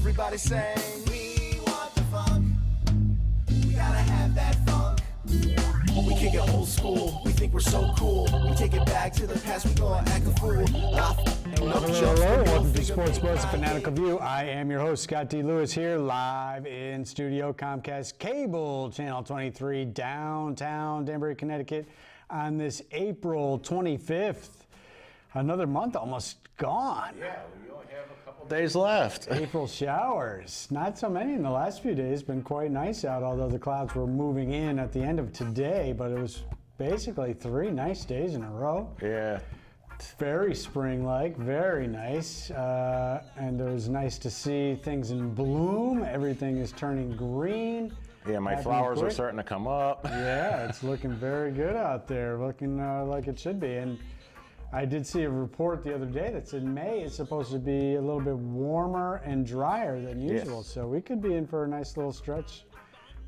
Everybody saying, we want the funk. We gotta have that funk. We kick it old school. We think we're so cool. We take it back to the past. We gonna act a fool. Hello, welcome to Sports Buzz, a Fan-atical View. I am your host, Scott D. Lewis, here live in studio, Comcast Cable, Channel 23, downtown Danbury, Connecticut, on this April 25th. Another month almost gone. Yeah, we only have a couple days left. April showers. Not so many in the last few days. Been quite nice out, although the clouds were moving in at the end of today, but it was basically 3 nice days in a row. Yeah. Very spring-like, very nice, and it was nice to see things in bloom. Everything is turning green. Yeah, my flowers are starting to come up. Yeah, it's looking very good out there, looking like it should be. And I did see a report the other day that said May is supposed to be a little bit warmer and drier than usual, Yes. so we could be in for a nice little stretch.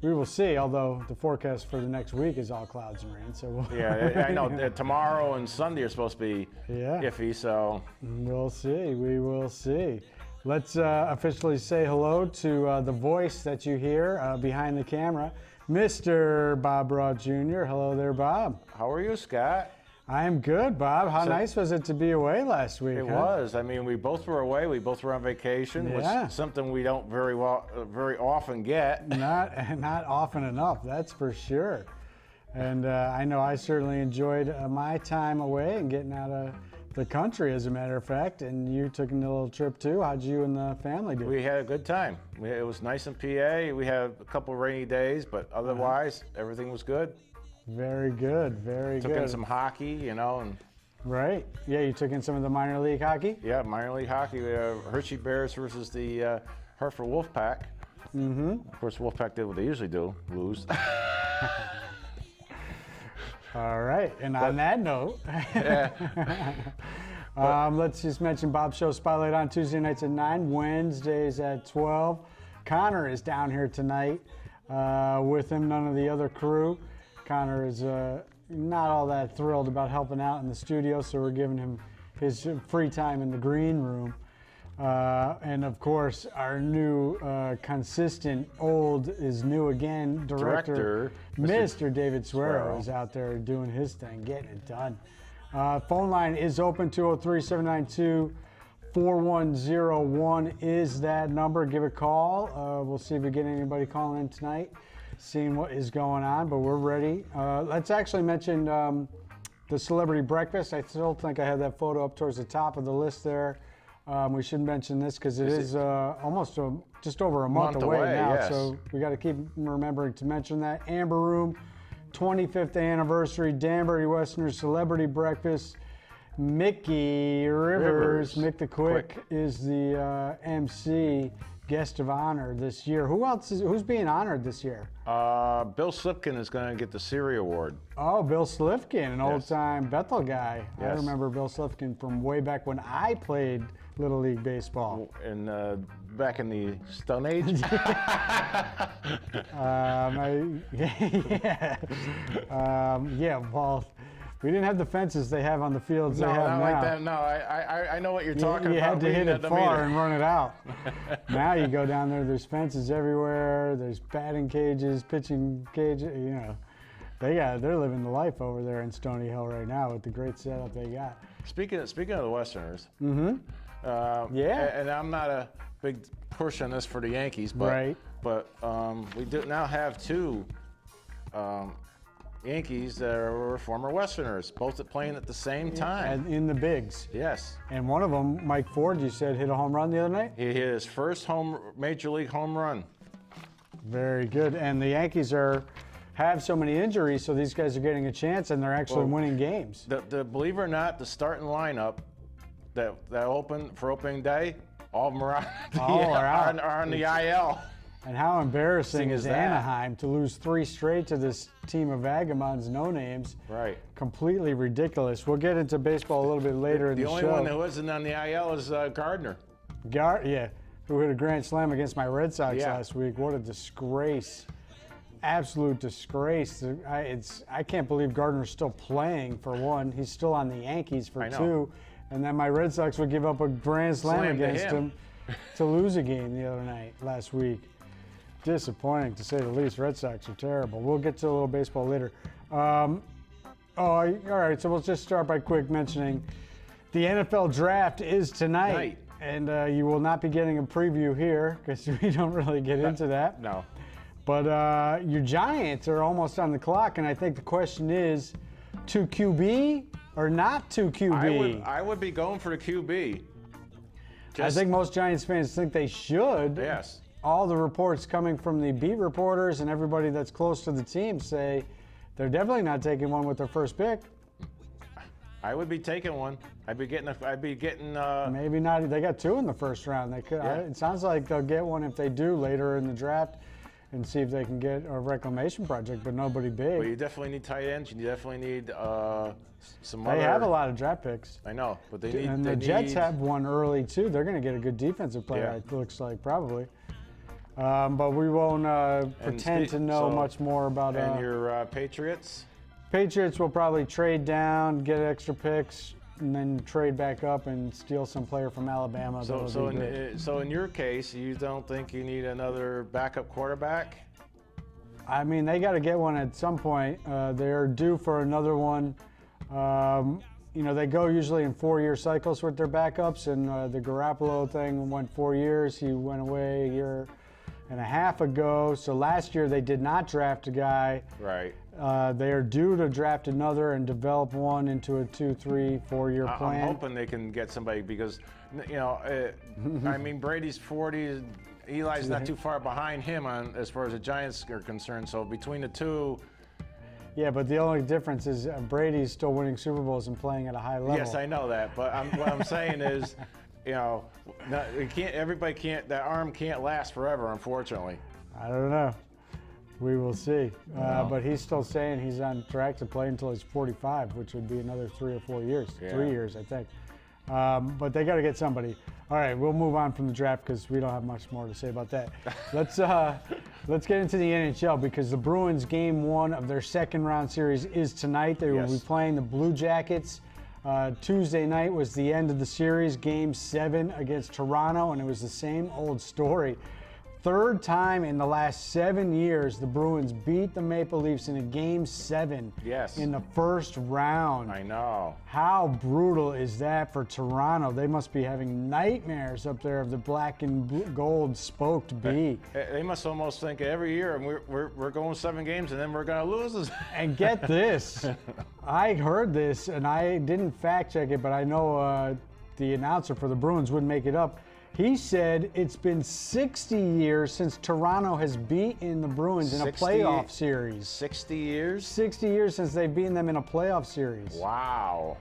We will see, although the forecast for the next week is all clouds and rain. So Yeah, I know. Tomorrow and Sunday are supposed to be iffy, so. We'll see. We will see. Let's officially say hello to the voice that you hear behind the camera, Mr. Bob Broad Jr. Hello there, Bob. How are you, Scott? I am good, Bob. How nice was it to be away last week? It was. I mean, we both were away. We both were on vacation, which is something we don't very often get. Not often enough, that's for sure. And I know I certainly enjoyed my time away and getting out of the country, as a matter of fact. And you took a little trip too. How'd you and the family do? We had a good time. It was nice in PA. We had a couple rainy days, but otherwise, everything was good. Very good, very good. Took in some hockey, you know. And right. Yeah, you took in some of the minor league hockey? Yeah, minor league hockey. We have Hershey Bears versus the Hartford Wolfpack. Mm-hmm. Of course, Wolfpack did what they usually do, lose. All right, and on that note, let's just mention Bob's show Spotlight on Tuesday nights at 9, Wednesdays at 12. Connor is down here tonight with him, none of the other crew. Connor is not all that thrilled about helping out in the studio, so we're giving him his free time in the green room. And of course, our new consistent, old is new again, director Mr. David Suero is out there doing his thing, getting it done. Phone line is open, 203-792-4101 is that number. Give a call. We'll see if we get anybody calling in tonight, seeing what is going on, but we're ready. Let's actually mention the celebrity breakfast. I still think I have that photo up towards the top of the list there. We should mention this because it is almost just over a month away now, yes. So we got to keep remembering to mention that. Amber Room, 25th anniversary, Danbury Westerners Celebrity Breakfast. Mickey Rivers, Mick the Quick, is the MC. Guest of honor this year. Who's being honored this year? Bill Slipkin is going to get the Siri Award. Oh, Bill Slifkin, an old-time Bethel guy. Yes. I remember Bill Slifkin from way back when I played Little League Baseball. And back in the Stone Age? Well, we didn't have the fences they have on the fields they have now. Like that. No, I know what you're talking about. You had to hit it far and run it out. Now you go down there, there's fences everywhere, there's batting cages, pitching cages, you know. They're living the life over there in Stony Hill right now with the great setup they got. Speaking of the Westerners, and I'm not a big push on this for the Yankees, but we do now have 2 Yankees that were former Westerners, both playing at the same time. And in the bigs. Yes. And one of them, Mike Ford, you said hit a home run the other night? He hit his first major league home run. Very good. And the Yankees have so many injuries, so these guys are getting a chance, and they're actually winning games. Believe it or not, the starting lineup that opened for opening day, all of them are on the IL. And how embarrassing is Anaheim to lose 3 straight to this team of vagabonds, no names? Right. Completely ridiculous. We'll get into baseball a little bit later in the show. The only one that wasn't on the IL is Gardner. Who hit a grand slam against my Red Sox last week. What a disgrace. Absolute disgrace. I can't believe Gardner's still playing, for one. He's still on the Yankees for 2. And then my Red Sox would give up a grand slam against him. to lose a game the other night, last week. Disappointing, to say the least. Red Sox are terrible. We'll get to a little baseball later. All right, so we'll just start by quick mentioning the NFL draft is tonight. And you will not be getting a preview here because we don't really get into that. No. But your Giants are almost on the clock, and I think the question is, 2 QB or not 2 QB? I would be going for the QB. I think most Giants fans think they should. Yes. All the reports coming from the beat reporters and everybody that's close to the team say they're definitely not taking one with their first pick. I would be taking one. I'd be getting. Maybe not. They got 2 in the first round. They could. Yeah. It sounds like they'll get one if they do later in the draft, and see if they can get a reclamation project, but nobody big. But you definitely need tight ends. You definitely need some. They have a lot of draft picks. I know, but they need. And the Jets have one early too. They're going to get a good defensive player. It looks like probably. But we won't pretend to know much more about. And your Patriots. Patriots will probably trade down, get extra picks, and then trade back up and steal some player from Alabama. So in your case, you don't think you need another backup quarterback? I mean, they got to get one at some point. They're due for another one. They go usually in 4-year cycles with their backups, and the Garoppolo thing went 4 years. He went away a year and a half ago. So last year they did not draft a guy. Right. They are due to draft another and develop one into a 2, 3, 4-year plan. I'm hoping they can get somebody because, I mean, Brady's 40. Eli's not too far behind him as far as the Giants are concerned. So between the two. Yeah, but the only difference is Brady's still winning Super Bowls and playing at a high level. Yes, I know that. But what I'm saying is, that arm can't last forever, unfortunately. I don't know. We will see. But he's still saying he's on track to play until he's 45, which would be another 3 or 4 years. Yeah. 3 years, I think. But they got to get somebody. All right, we'll move on from the draft because we don't have much more to say about that. Let's get into the NHL because the Bruins game 1 of their second round series is tonight. They will be playing the Blue Jackets. Tuesday night was the end of the series, game 7 against Toronto, and it was the same old story. Third time in the last 7 years, the Bruins beat the Maple Leafs in a game 7 in the first round. I know. How brutal is that for Toronto? They must be having nightmares up there of the black and gold spoked bee. They must almost think every year we're going 7 games and then we're going to lose. And get this, I heard this and I didn't fact check it, but I know the announcer for the Bruins wouldn't make it up. He said it's been 60 years since Toronto has beaten the Bruins in a playoff series. 60 years? 60 years since they've beaten them in a playoff series. Wow.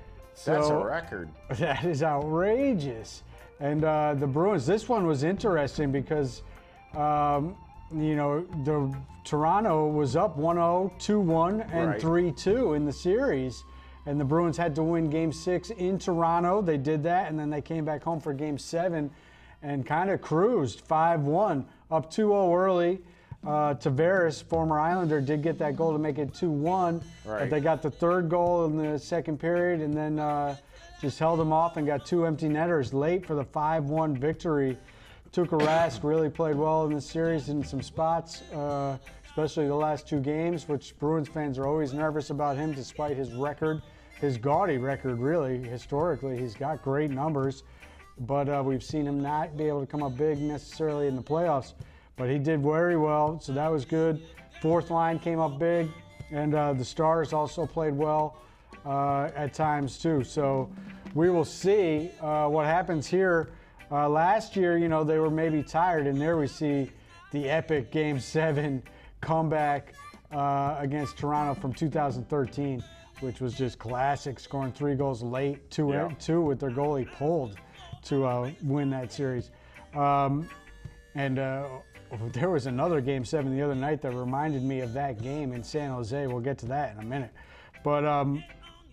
That's a record. That is outrageous. And the Bruins, this one was interesting because, the Toronto was up 1-0, 2-1, and 3-2 in the series. And the Bruins had to win Game 6 in Toronto. They did that, and then they came back home for Game 7 and kind of cruised 5-1, up 2-0 early. Tavares, former Islander, did get that goal to make it 2-1. But they got the third goal in the second period and then just held them off and got 2 empty netters late for the 5-1 victory. Tuukka Rask really played well in the series in some spots, especially the last 2 games, which Bruins fans are always nervous about him despite his record. His gaudy record, really, historically. He's got great numbers, but we've seen him not be able to come up big necessarily in the playoffs. But he did very well, so that was good. Fourth line came up big, and the Stars also played well at times too. So we will see what happens here. Last year, they were maybe tired, and there we see the epic Game 7 comeback against Toronto from 2013. Which was just classic, scoring 3 goals late, 2 with their goalie pulled to win that series. There was another Game 7 the other night that reminded me of that game in San Jose. We'll get to that in a minute. But,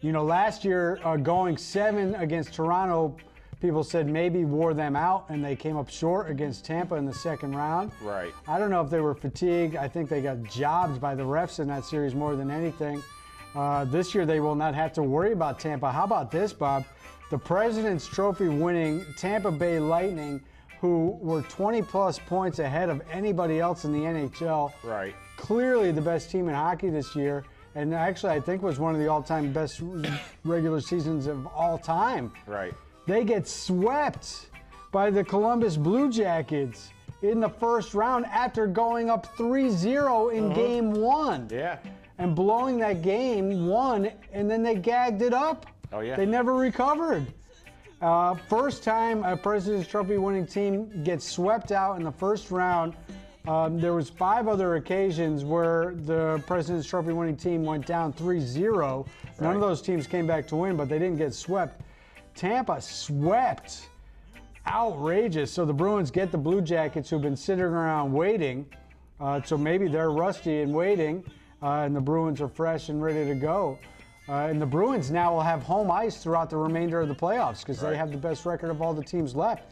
last year, going 7 against Toronto, people said maybe wore them out, and they came up short against Tampa in the second round. Right. I don't know if they were fatigued. I think they got jobbed by the refs in that series more than anything. This year, they will not have to worry about Tampa. How about this, Bob? The President's Trophy winning Tampa Bay Lightning, who were 20-plus points ahead of anybody else in the NHL. Right. Clearly the best team in hockey this year, and actually I think was one of the all-time best regular seasons of all time. Right. They get swept by the Columbus Blue Jackets in the first round after going up 3-0 in Game 1. Yeah. And blowing that game 1, and then they gagged it up. Oh, yeah. They never recovered. First time a President's Trophy winning team gets swept out in the first round. There was 5 other occasions where the President's Trophy winning team went down 3-0. None of those teams came back to win, but they didn't get swept. Tampa swept. Outrageous. So the Bruins get the Blue Jackets, who've been sitting around waiting. So maybe they're rusty and waiting, and the Bruins are fresh and ready to go. And the Bruins now will have home ice throughout the remainder of the playoffs because they have the best record of all the teams left.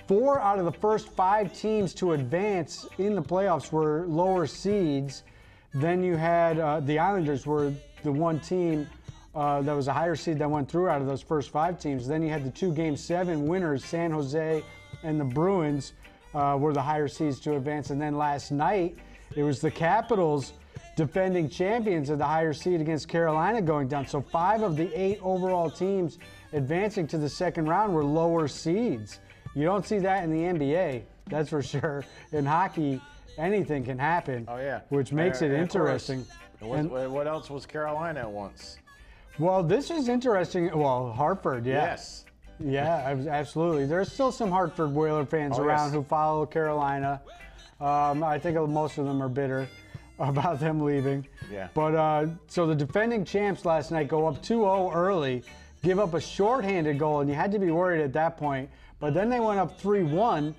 4 out of the first 5 teams to advance in the playoffs were lower seeds. Then you had the Islanders were the one team that was a higher seed that went through out of those first 5 teams. Then you had the 2 Game 7 winners, San Jose and the Bruins were the higher seeds to advance. And then last night, it was the Capitals, defending champions, of the higher seed against Carolina going down. So 5 of the 8 overall teams advancing to the second round were lower seeds. You don't see that in the NBA, that's for sure. In hockey, anything can happen. Oh, yeah. Which makes it interesting. What else was Carolina at once? Well, this is interesting. Well, Hartford, yeah. Yes. Yeah, absolutely. There's still some Hartford Whaler fans around who follow Carolina. I think most of them are bitter about them leaving. Yeah. But so the defending champs last night go up 2-0 early, give up a shorthanded goal, and you had to be worried at that point. But then they went up 3-1,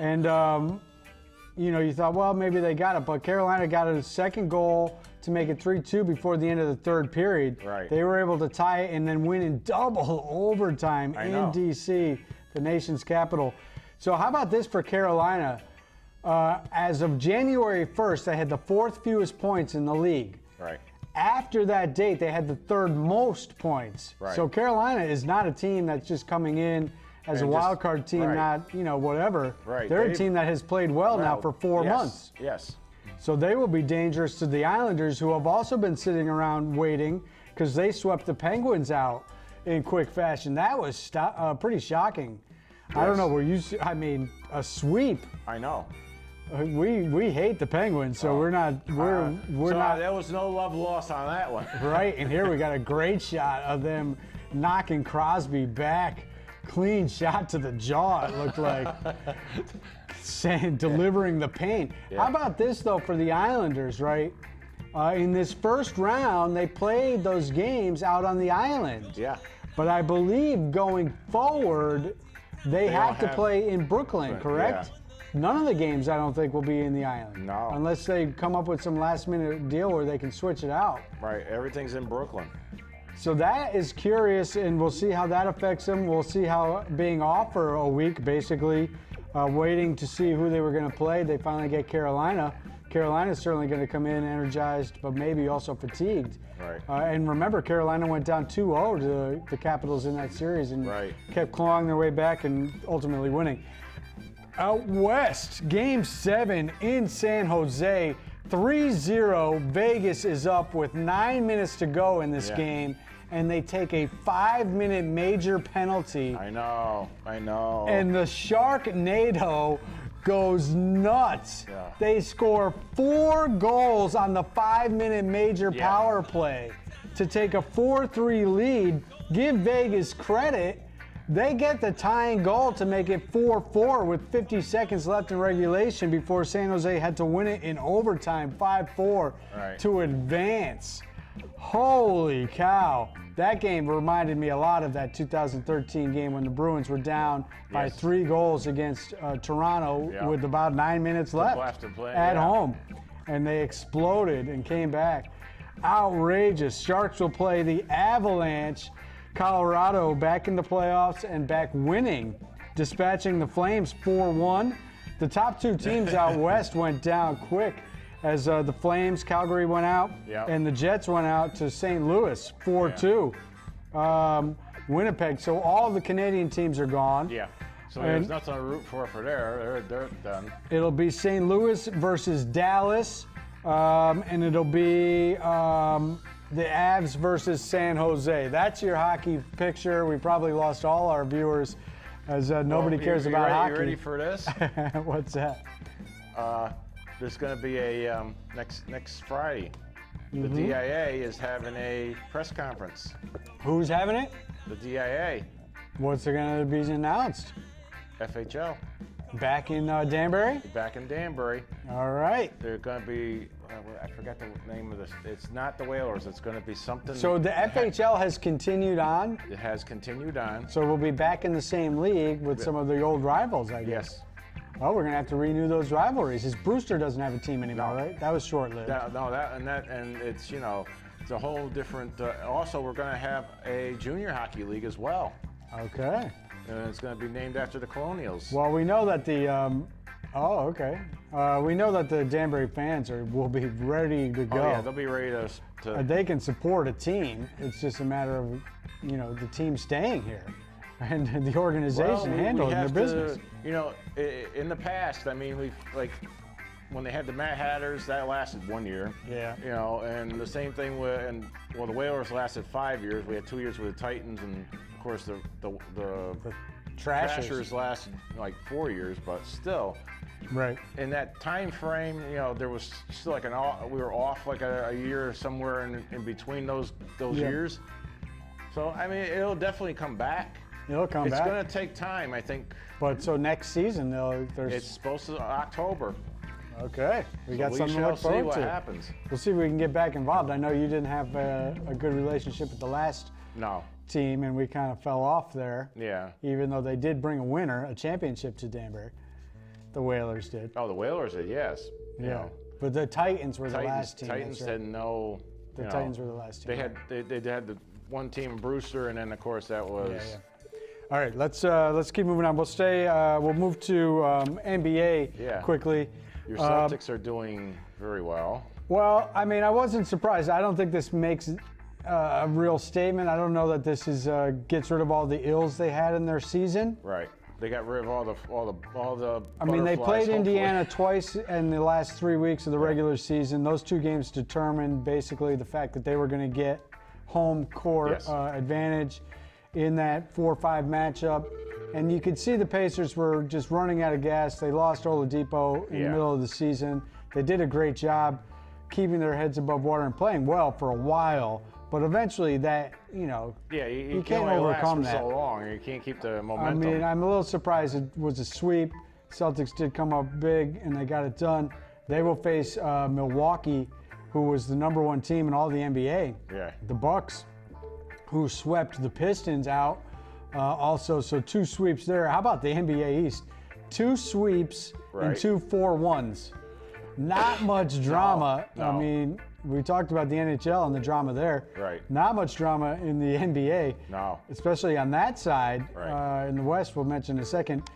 and you thought, well, maybe they got it. But Carolina got a second goal to make it 3-2 before the end of the third period. Right. They were able to tie it and then win in double overtime in D.C., the nation's capital. So how about this for Carolina? As of January 1st, they had the 4th fewest points in the league. Right. After that date, they had the 3rd most points. Right. So Carolina is not a team that's just coming in as a wild card team, not, whatever. Right. They're a team that has played well now for 4 months. Yes. So they will be dangerous to the Islanders, who have also been sitting around waiting because they swept the Penguins out in quick fashion. That was pretty shocking. Yes. I don't know, a sweep. I know. We hate the Penguins, so we're not. There was no love lost on that one. Right, and here we got a great shot of them knocking Crosby back, clean shot to the jaw. It looked like delivering the pain. Yeah. How about this though for the Islanders? Right, in this first round, they played those games out on the island. Yeah. But I believe going forward, they have to play in Brooklyn. Correct? Yeah. None of the games, I don't think, will be in the island. No. Unless they come up with some last-minute deal where they can switch it out. Right. Everything's in Brooklyn. So that is curious, and we'll see how that affects them. We'll see how being off for a week, basically, waiting to see who they were going to play. They finally get Carolina. Carolina's certainly going to come in energized, but maybe also fatigued. Right. And remember, Carolina went down 2-0 to the Capitals in that series and kept clawing their way back and ultimately winning. Out west, Game 7 in San Jose, 3-0. Vegas is up with 9 minutes to go in this game, and they take a 5-minute major penalty. I know. And the Sharknado goes nuts. Yeah. They score 4 goals on the 5-minute major power play to take a 4-3 lead. Give Vegas credit. They get the tying goal to make it 4-4 with 50 seconds left in regulation before San Jose had to win it in overtime, 5-4, to advance. Holy cow. That game reminded me a lot of that 2013 game when the Bruins were down by 3 goals against Toronto with about 9 minutes left to play, at home. And they exploded and came back. Outrageous. Sharks will play the Avalanche. Colorado back in the playoffs and back winning, dispatching the Flames 4-1. The top 2 teams out west went down quick as the Flames, Calgary went out, and the Jets went out to St. Louis 4-2. Winnipeg. So all of the Canadian teams are gone. Yeah. So there's nothing to root for there. They're done. It'll be St. Louis versus Dallas, and it'll be the Avs versus San Jose. That's your hockey picture. We probably lost all our viewers as nobody cares about hockey. You ready for this? What's that? There's going to be a next Friday. The DIA is having a press conference. Who's having it? The DIA. What's going to be announced? FHL. Back in Danbury? Back in Danbury. All right. They're going to be, I forgot the name of this. It's not the Whalers. It's going to be something. So the FHL has continued on? It has continued on. So we'll be back in the same league with some of the old rivals, I guess. Yes. Oh, we're gonna have to renew those rivalries. His Brewster doesn't have a team anymore, right? That was short-lived. And it's it's a whole different. Also, we're going to have a junior hockey league as well, Okay. and it's going to be named after the Colonials. Well, we know that the. We know that the Danbury fans will be ready to go. Oh yeah, they'll be ready to. They can support a team. It's just a matter of, the team staying here, and the organization handling their business. In the past, I mean, when they had the Mad Hatters, that lasted 1 year. Yeah. And the same thing the Whalers lasted 5 years. We had 2 years with the Titans, and of course the Trashers lasted like 4 years, but still. Right. In that time frame, there was still we were off like a year somewhere in between those years. So I mean, it'll definitely come back. It'll come back. It's going to take time, I think. But so next season, It's supposed to October. Okay, we got something to look We shall see forward what to. happens. We'll see if we can get back involved. I know you didn't have a good relationship with the last team, and we kind of fell off there. Yeah. Even though they did bring a championship to Danbury. The Whalers did. Oh, the Whalers did, yes. Yeah. But the Titans were the last team. Titans that's right. had no. The Titans were the last team. They had the one team, Brewster, and then of course that was. Yeah. All right, let's keep moving on. We'll move to NBA quickly. Your Celtics are doing very well. Well, I mean, I wasn't surprised. I don't think this makes a real statement. I don't know that this gets rid of all the ills they had in their season. Right. They got rid of all the. I mean, they played Indiana twice in the last 3 weeks of the regular season. Those two games determined basically the fact that they were going to get home court advantage in that 4-5 matchup. And you could see the Pacers were just running out of gas. They lost Oladipo in the middle of the season. They did a great job keeping their heads above water and playing well for a while. But eventually you can't overcome that. So long, you can't keep the momentum. I mean, I'm a little surprised it was a sweep. Celtics did come up big, and they got it done. They will face Milwaukee, who was the #1 team in all the NBA. Yeah. The Bucks, who swept the Pistons out. Also, so 2 sweeps there. How about the NBA East? 2 sweeps and 2 4-1s. Not much drama. No. I mean, we talked about the NHL and the drama there. Right. Not much drama in the NBA. No. Especially on that side. Right. In the West, we'll mention in a second.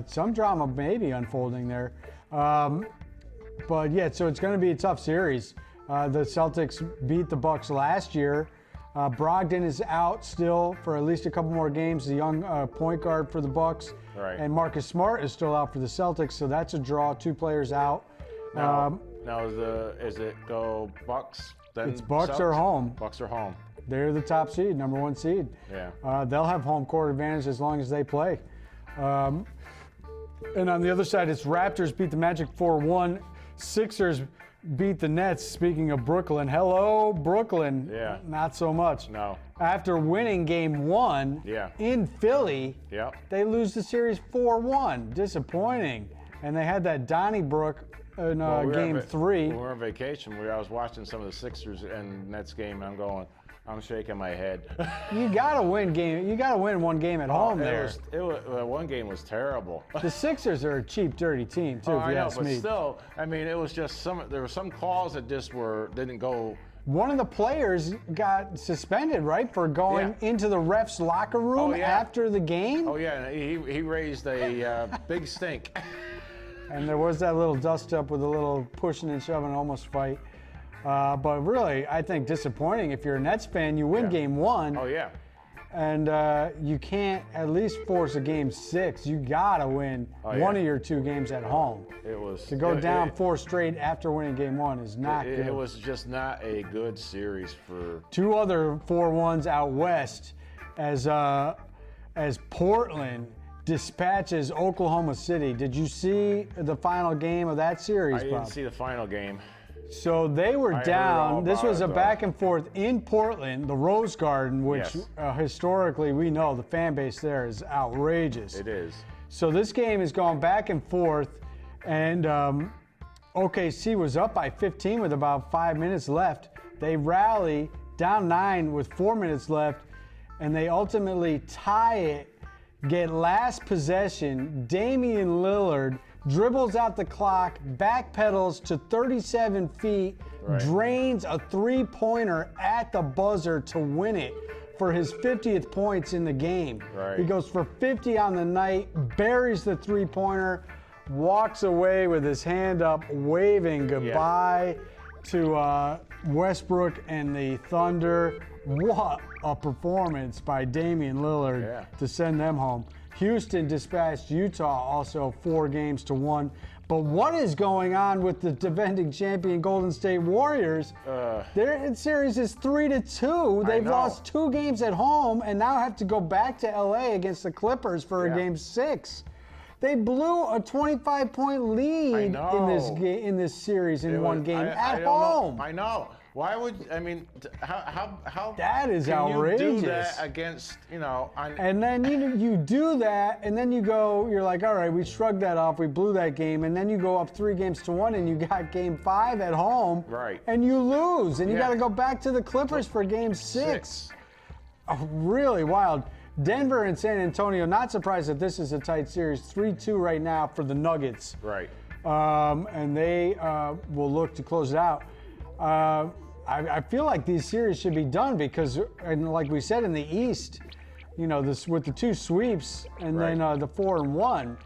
Some drama may be unfolding there. But yeah, so it's going to be a tough series. The Celtics beat the Bucks last year. Brogdon is out still for at least a couple more games, the young point guard for the Bucks. Right. And Marcus Smart is still out for the Celtics, so that's a draw. 2 players out. Now is it go Bucks? Then It's Bucks Celtics? are home. Bucks are home. They're the top seed, #1 seed. Yeah. They'll have home court advantage as long as they play. And on the other side, it's Raptors beat the Magic 4-1. Sixers beat the Nets. Speaking of Brooklyn, hello, Brooklyn. Yeah. Not so much. No. After winning game 1 in Philly, they lose the series 4-1. Disappointing. And they had that Donnybrook in game 3. We were on vacation. I was watching some of the Sixers and Nets game, and I'm shaking my head. You gotta win game. You gotta win 1 game at home there. One game was terrible. The Sixers are a cheap, dirty team too, if you ask me. But still, I mean, it was just there were some calls that just didn't go. One of the players got suspended, right, for going into the ref's locker room after the game. Oh yeah, he raised a big stink. And there was that little dust up with a little pushing and shoving, almost fight. But really, I think disappointing. If you're a Nets fan, you win game 1. Oh yeah. And you can't at least force a game 6. You got to win one of your 2 games at home. It was To go down 4 straight after winning game 1 is not good. It was just not a good series for 2 other 4-1s out west as Portland dispatches Oklahoma City. Did you see the final game of that series, I Bob? didn't see the final game. So they were I heard all down. This about was it, a though. back and forth in Portland, the Rose Garden, which Yes. Historically we know the fan base there is outrageous. It is. So this game is going back and forth, and OKC was up by 15 with about 5 minutes left. They rally down 9 with 4 minutes left, and they ultimately tie it, get last possession. Damian Lillard dribbles out the clock, backpedals to 37 feet, Right. drains a 3-pointer at the buzzer to win it for his 50th points in the game. Right. He goes for 50 on the night, buries the 3-pointer, walks away with his hand up, waving goodbye to Westbrook and the Thunder. What a performance by Damian Lillard to send them home. Houston dispatched Utah also 4-1. But what is going on with the defending champion Golden State Warriors? Their series is 3-2. They've know. lost 2 games at home and now have to go back to LA against the Clippers for a game 6. They blew a 25-point lead in this series in one game at home. I know. Why would how That is can outrageous. you do that against And then you do that, and then you're like, all right, we shrugged that off, we blew that game, and then you go up 3-1, and you got game 5 at home, Right. and you lose, and you Yeah. got to go back to the Clippers for game 6. Oh, really wild. Denver and San Antonio, not surprised that this is a tight series, 3-2 right now for the Nuggets. Right. And they will look to close it out. I feel like these series should be done because, and like we said in the East, this with the 2 sweeps and then the 4-1,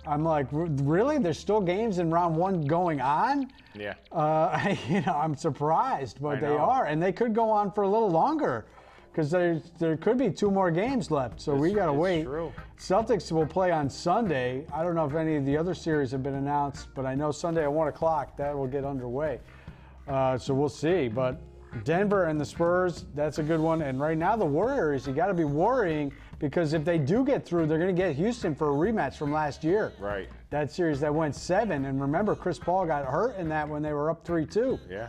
I'm like, really? There's still games in round 1 going on? Yeah. I'm surprised, but I they know. are, and they could go on for a little longer because there could be 2 more games left. So we got to it's wait. true. Celtics will play on Sunday. I don't know if any of the other series have been announced, but I know Sunday at 1 o'clock that will get underway. So we'll see. But Denver and the Spurs, that's a good one. And right now the Warriors, you got to be worrying because if they do get through, they're going to get Houston for a rematch from last year. Right. That series that went 7. And remember, Chris Paul got hurt in that when they were up 3-2. Yeah.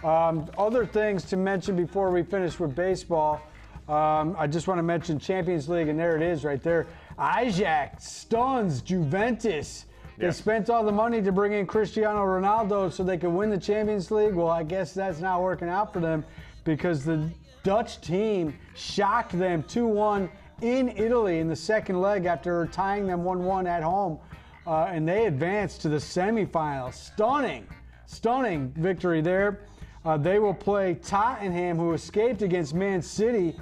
Other things to mention before we finish with baseball. I just want to mention Champions League, and there it is right there. Ajax stuns Juventus. They Yeah. spent all the money to bring in Cristiano Ronaldo so they could win the Champions League. Well, I guess that's not working out for them because the Dutch team shocked them 2-1 in Italy in the second leg after tying them 1-1 at home. And they advanced to the semifinals. Stunning victory there. They will play Tottenham, who escaped against Man City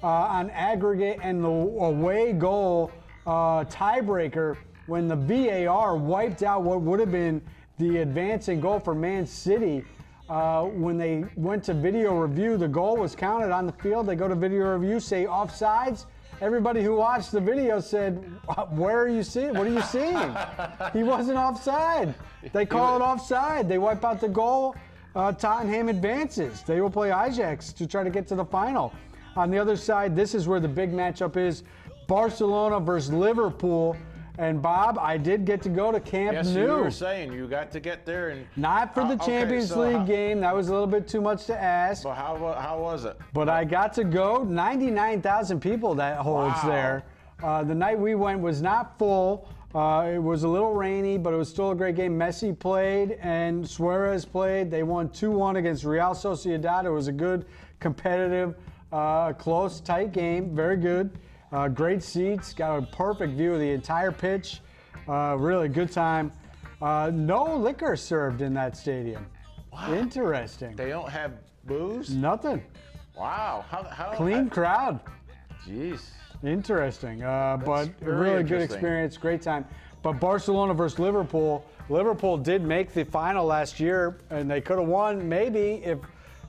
on aggregate and the away goal tiebreaker when the VAR wiped out what would have been the advancing goal for Man City. When they went to video review, the goal was counted on the field. They go to video review, say offsides. Everybody who watched the video said, where are you seeing? What are you seeing? He wasn't offside. They call it offside. They wipe out the goal. Tottenham advances. They will play Ajax to try to get to the final. On the other side, this is where the big matchup is. Barcelona versus Liverpool. And Bob, I did get to go to Camp Yes, Nou. you were saying you got to get there and Not for the Okay, Champions so League how- game. That was a little bit too much to ask. But how was it? But I got to go. 99,000 people that holds Wow. there. The night we went was not full. It was a little rainy, but it was still a great game. Messi played and Suarez played. They won 2-1 against Real Sociedad. It was a good, competitive, close, tight game. Very good. Great seats. Got a perfect view of the entire pitch. Really good time. No liquor served in that stadium. Interesting. They don't have booze? Nothing. Wow. How Clean crowd. Jeez. Interesting, but a very really good interesting. experience, great time. But Barcelona versus Liverpool. Liverpool did make the final last year, and they could have won maybe if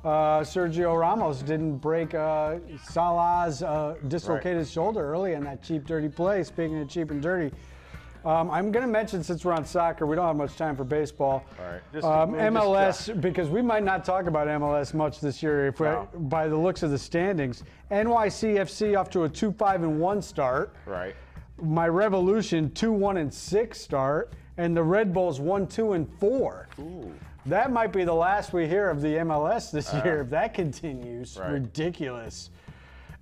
Sergio Ramos didn't break Salah's dislocated shoulder early in that cheap, dirty play. Speaking of cheap and dirty, I'm going to mention, since we're on soccer, we don't have much time for baseball. All right. MLS, because we might not talk about MLS much this year by the looks of the standings. NYCFC off to a 2-5-1 start. Right. My Revolution 2-1-6 start, and the Red Bulls 1-2-4. Ooh. That might be the last we hear of the MLS this year if that continues. Right. Ridiculous.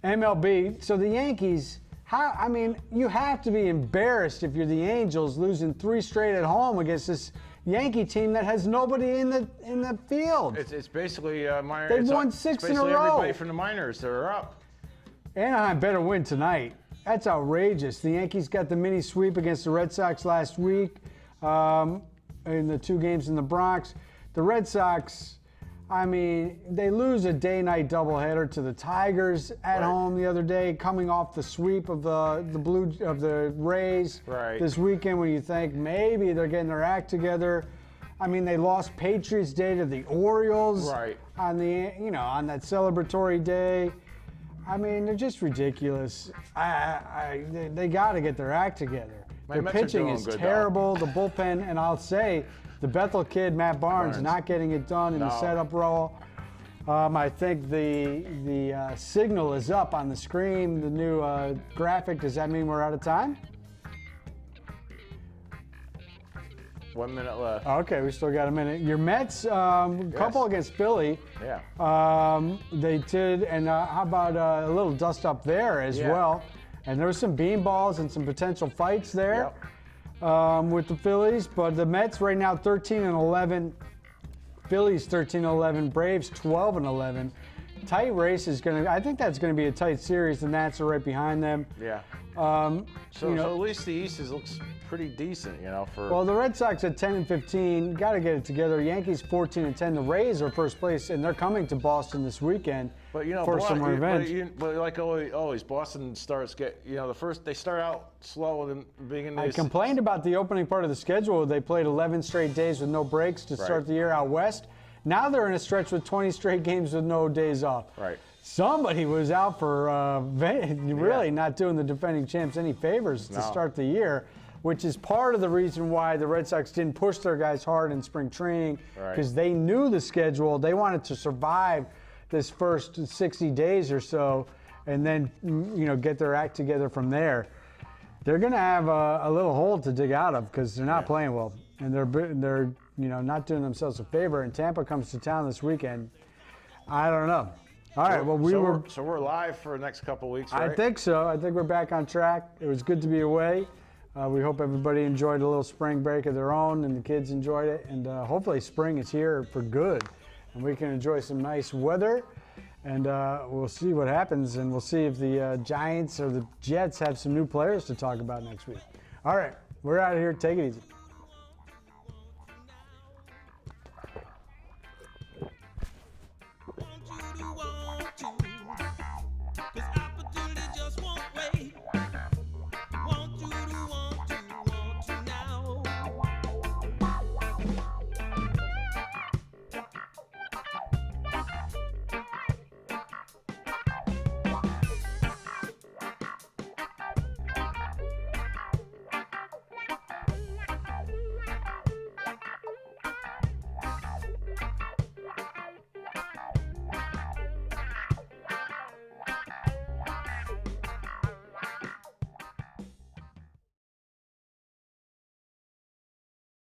MLB. So the Yankees. I mean, you have to be embarrassed if you're the Angels losing 3 straight at home against this Yankee team that has nobody in the field. It's basically They've won 6 in a row. Everybody from the minors that are up. Anaheim better win tonight. That's outrageous. The Yankees got the mini sweep against the Red Sox last week in the 2 games in the Bronx. The Red Sox, I mean, they lose a day-night doubleheader to the Tigers at home the other day, coming off the sweep of the Rays this weekend. When you think maybe they're getting their act together, I mean, they lost Patriots Day to the Orioles on on that celebratory day. I mean, they're just ridiculous. They got to get their act together. Their pitching is terrible. The bullpen, and I'll say, the Bethel kid, Matt Barnes, not getting it done in the setup role. I think the signal is up on the screen, the new graphic. Does that mean we're out of time? 1 minute left. Okay, we still got a minute. Your Mets, couple against Philly. Yeah. They did, and how about a little dust up there as well? And there was some beanballs and some potential fights there. Yep. With the Phillies, but the Mets right now 13-11, Phillies 13-11, Braves 12-11. Tight race is I think that's gonna be a tight series. The Nats are right behind them. Yeah. So at least the East looks pretty decent, Well, the Red Sox at 10-15, got to get it together. Yankees 14-10. The Rays are first place, and they're coming to Boston this weekend for some revenge. But like always, Boston starts they start out slow in the beginning. I complained about the opening part of the schedule. They played 11 straight days with no breaks to start the year out west. Now they're in a stretch with 20 straight games with no days off. Right. Somebody was out for really not doing the defending champs any favors to start the year, which is part of the reason why the Red Sox didn't push their guys hard in spring training, because they knew the schedule. They wanted to survive this first 60 days or so and then get their act together from there. They're going to have a little hole to dig out of because they're not playing well, and they're not doing themselves a favor. And Tampa comes to town this weekend. I don't know. All right, well, So we're live for the next couple weeks, right? I think so. I think we're back on track. It was good to be away. We hope everybody enjoyed a little spring break of their own, and the kids enjoyed it. And hopefully spring is here for good, and we can enjoy some nice weather. And we'll see what happens, and we'll see if the Giants or the Jets have some new players to talk about next week. All right, we're out of here. Take it easy.